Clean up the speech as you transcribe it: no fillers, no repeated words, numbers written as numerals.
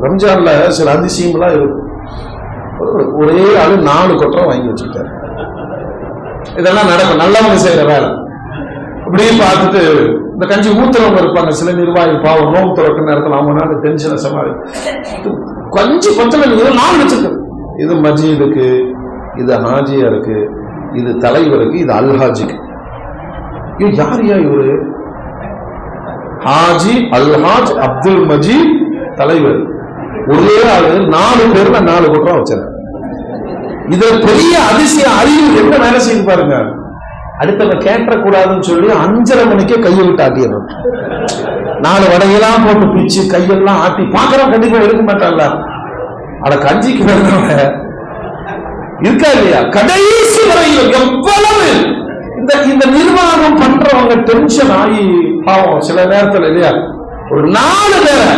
ரம்ஜான்ல சில அதிசயம்லாம் இருக்கும். ஒரே ஆளு 4 கொட்டரம் வாங்கி வச்சுக்கிட்டாரு. இதெல்லாம் நடக்கும், நல்லவங்க செய்யற வேலை. இப்படியே பார்த்துட்டு இந்த கஞ்சி ஊத்துறவங்க இருப்பாங்க, சில நிர்வாகி பாவம் நோம்பு திறக்க நேரத்தில் அவங்க நாட்டு டென்ஷனை சமாளி கஞ்சி பத்தல 4 வச்சிருக்கு. இது மஜீதுக்கு, இது ஹாஜியாருக்கு, இது தலைவருக்கு, இது அல்ஹாஜிக்கு. இது யார் இவரு? ஹாஜி அல்ஹாஜ் அப்துல் மஜீத் தலைவர். ஒரே ஆளு 4 பேர்ல 4 கொட்டரம் வச்சாரு. இது பெரிய அதிசய அறிவு என்ன வேலை செய்து பாருங்க. அடுத்தவங்க கேட்டக்கூடாதுன்னு சொல்லி 5:30 மணிக்கே கையை விட்டு ஆட்டிடுறோம். 4 வடையெல்லாம் போட்டு பிச்சு கையெல்லாம் ஆட்டி பாக்குறோம். கண்டிப்பா எடுக்க மாட்டாங்களா? அட கஞ்சிக்கு இருக்கா இல்லையா? கடைசி வரையில் எவ்வளவு இந்த நிர்வாகம் பண்றவங்க டென்ஷன் ஆகி பாவம் சில நேரத்தில் இல்லையா, ஒரு 4 பேரை